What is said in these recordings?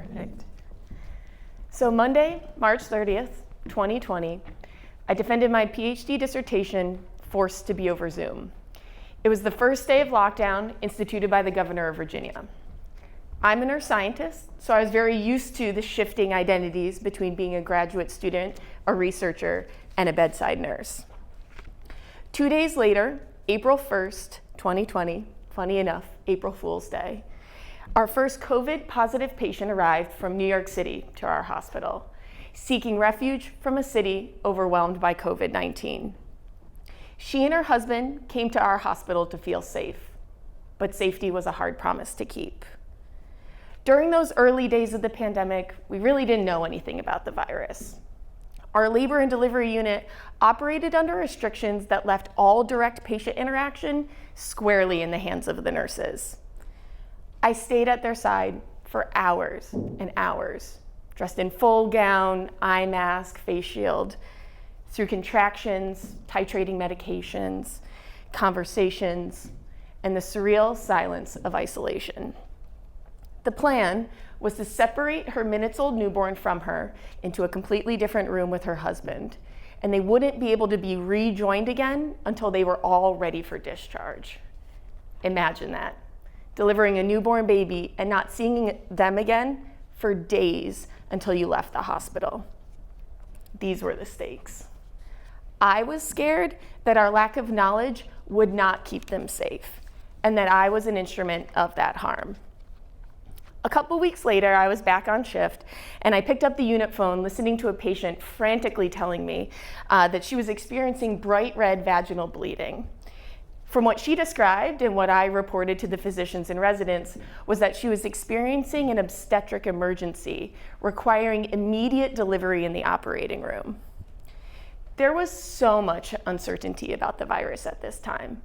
Perfect. So Monday, March 30th, 2020, I defended my PhD dissertation, forced to be over Zoom. It was the first day of lockdown instituted by the governor of Virginia. I'm a nurse scientist, so I was very used to the shifting identities between being a graduate student, a researcher, and a bedside nurse. 2 days later, April 1st, 2020, funny enough, April Fool's Day, our first COVID positive patient arrived from New York City to our hospital, seeking refuge from a city overwhelmed by COVID-19. She and her husband came to our hospital to feel safe, but safety was a hard promise to keep. During those early days of the pandemic, we really didn't know anything about the virus. Our labor and delivery unit operated under restrictions that left all direct patient interaction squarely in the hands of the nurses. I stayed at their side for hours and hours, dressed in full gown, eye mask, face shield, through contractions, titrating medications, conversations, and the surreal silence of isolation. The plan was to separate her minutes-old newborn from her into a completely different room with her husband, and they wouldn't be able to be rejoined again until they were all ready for discharge. Imagine that, delivering a newborn baby and not seeing them again for days until you left the hospital. These were the stakes. I was scared that our lack of knowledge would not keep them safe, and that I was an instrument of that harm. A couple weeks later, I was back on shift, and I picked up the unit phone listening to a patient frantically telling me that she was experiencing bright red vaginal bleeding. From what she described and what I reported to the physicians and residents was that she was experiencing an obstetric emergency requiring immediate delivery in the operating room. There was so much uncertainty about the virus at this time,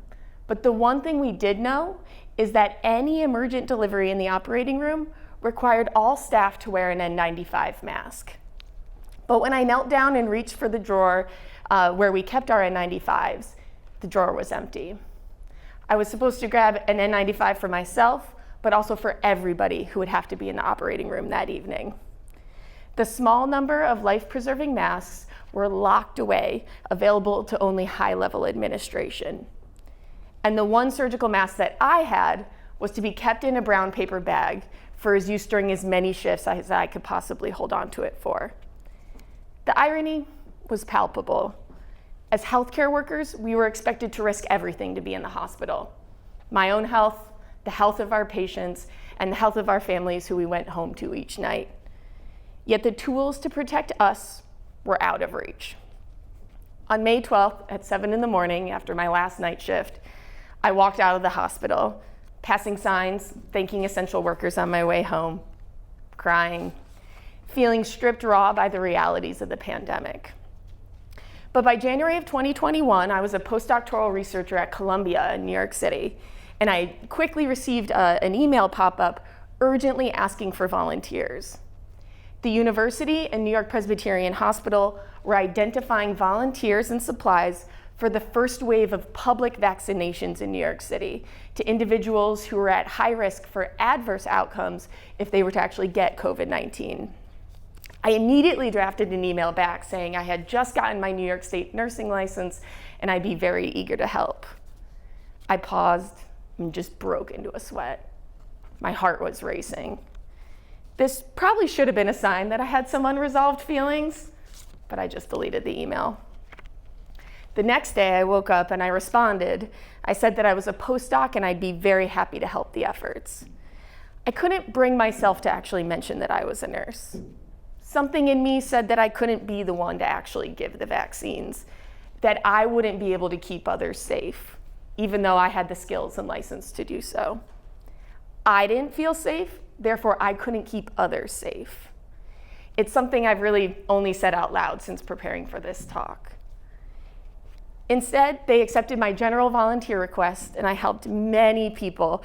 but the one thing we did know is that any emergent delivery in the operating room required all staff to wear an N95 mask. But when I knelt down and reached for the drawer where we kept our N95s, the drawer was empty. I was supposed to grab an N95 for myself, but also for everybody who would have to be in the operating room that evening. The small number of life-preserving masks were locked away, available to only high-level administration. And the one surgical mask that I had was to be kept in a brown paper bag for his use during as many shifts as I could possibly hold on to it for. The irony was palpable. As healthcare workers, we were expected to risk everything to be in the hospital. My own health, the health of our patients, and the health of our families who we went home to each night. Yet the tools to protect us were out of reach. On May 12th at 7 in the morning, after my last night shift, I walked out of the hospital, passing signs, thanking essential workers on my way home, crying, feeling stripped raw by the realities of the pandemic. But by January of 2021, I was a postdoctoral researcher at Columbia in New York City, and I quickly received an email pop-up urgently asking for volunteers. The university and New York Presbyterian Hospital were identifying volunteers and supplies for the first wave of public vaccinations in New York City to individuals who were at high risk for adverse outcomes if they were to actually get COVID-19. I immediately drafted an email back saying I had just gotten my New York State nursing license and I'd be very eager to help. I paused and just broke into a sweat. My heart was racing. This probably should have been a sign that I had some unresolved feelings, but I just deleted the email. The next day I woke up and I responded. I said that I was a postdoc and I'd be very happy to help the efforts. I couldn't bring myself to actually mention that I was a nurse. Something in me said that I couldn't be the one to actually give the vaccines, that I wouldn't be able to keep others safe, even though I had the skills and license to do so. I didn't feel safe, therefore I couldn't keep others safe. It's something I've really only said out loud since preparing for this talk. Instead, they accepted my general volunteer request, and I helped many people,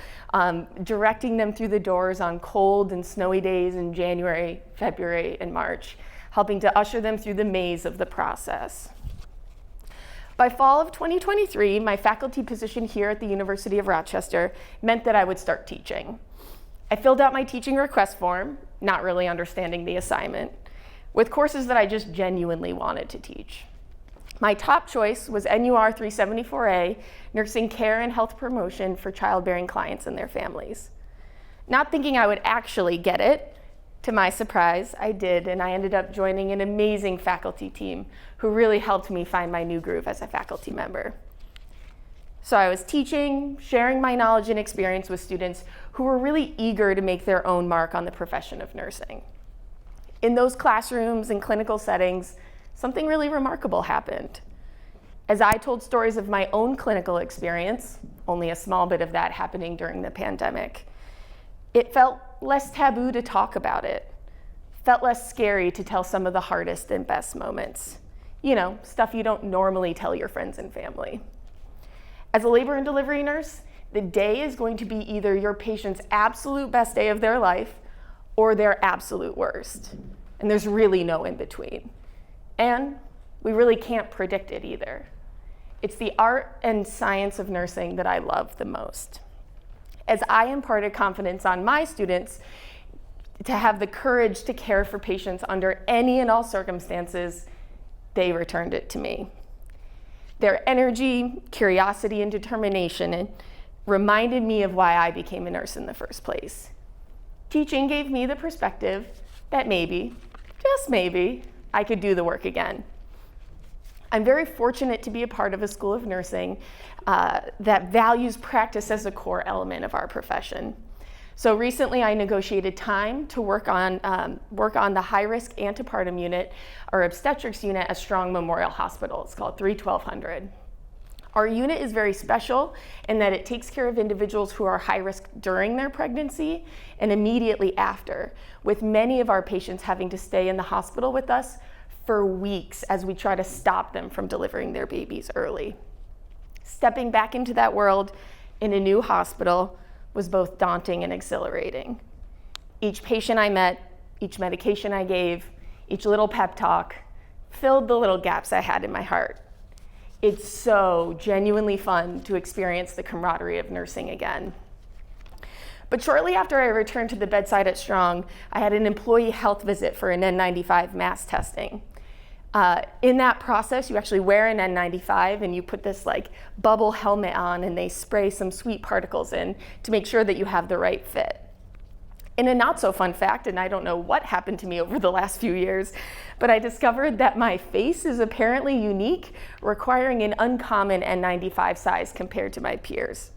directing them through the doors on cold and snowy days in January, February, and March, helping to usher them through the maze of the process. By fall of 2023, my faculty position here at the University of Rochester meant that I would start teaching. I filled out my teaching request form, not really understanding the assignment, with courses that I just genuinely wanted to teach. My top choice was NUR 374A, Nursing Care and Health Promotion for Childbearing Clients and Their Families. Not thinking I would actually get it, to my surprise, I did, and I ended up joining an amazing faculty team who really helped me find my new groove as a faculty member. So I was teaching, sharing my knowledge and experience with students who were really eager to make their own mark on the profession of nursing. In those classrooms and clinical settings, something really remarkable happened. As I told stories of my own clinical experience, only a small bit of that happening during the pandemic, it felt less taboo to talk about it, felt less scary to tell some of the hardest and best moments. You know, stuff you don't normally tell your friends and family. As a labor and delivery nurse, the day is going to be either your patient's absolute best day of their life or their absolute worst. And there's really no in between. And we really can't predict it either. It's the art and science of nursing that I love the most. As I imparted confidence on my students to have the courage to care for patients under any and all circumstances, they returned it to me. Their energy, curiosity, and determination reminded me of why I became a nurse in the first place. Teaching gave me the perspective that maybe, just maybe, I could do the work again. I'm very fortunate to be a part of a school of nursing that values practice as a core element of our profession. So recently I negotiated time to work on the High-Risk Antepartum unit, or obstetrics unit at Strong Memorial Hospital. It's called 3200. Our unit is very special in that it takes care of individuals who are high risk during their pregnancy and immediately after, with many of our patients having to stay in the hospital with us for weeks as we try to stop them from delivering their babies early. Stepping back into that world in a new hospital was both daunting and exhilarating. Each patient I met, each medication I gave, each little pep talk filled the little gaps I had in my heart. It's so genuinely fun to experience the camaraderie of nursing again. But shortly after I returned to the bedside at Strong, I had an employee health visit for an N95 mass testing. In that process, you actually wear an N95 and you put this like bubble helmet on and they spray some sweet particles in to make sure that you have the right fit. In a not so fun fact, and I don't know what happened to me over the last few years, but I discovered that my face is apparently unique, requiring an uncommon N95 size compared to my peers.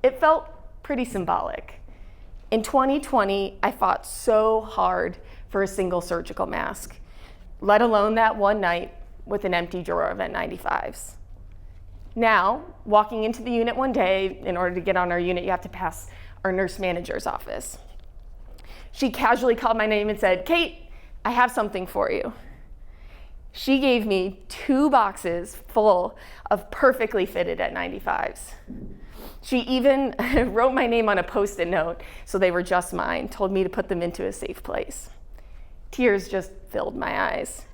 It felt pretty symbolic. In 2020, I fought so hard for a single surgical mask, let alone that one night with an empty drawer of N95s. Now, walking into the unit one day, in order to get on our unit, you have to pass our nurse manager's office. She casually called my name and said, "Cait, I have something for you." She gave me 2 boxes full of perfectly fitted N95s. She even wrote my name on a Post-it note, so they were just mine, told me to put them into a safe place. Tears just filled my eyes.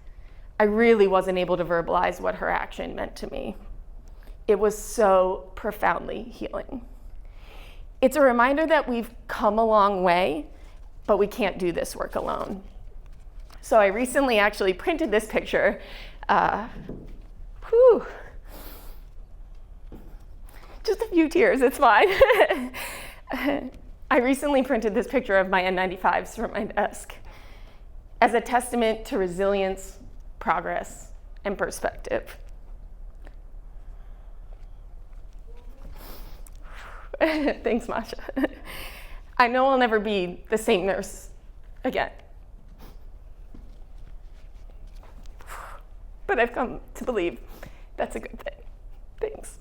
I really wasn't able to verbalize what her action meant to me. It was so profoundly healing. It's a reminder that we've come a long way, but we can't do this work alone. So I recently actually printed this picture. Just a few tears, it's fine. I recently printed this picture of my N95s from my desk as a testament to resilience, progress, and perspective. Thanks, Masha. I know I'll never be the same nurse again. But I've come to believe that's a good thing. Thanks.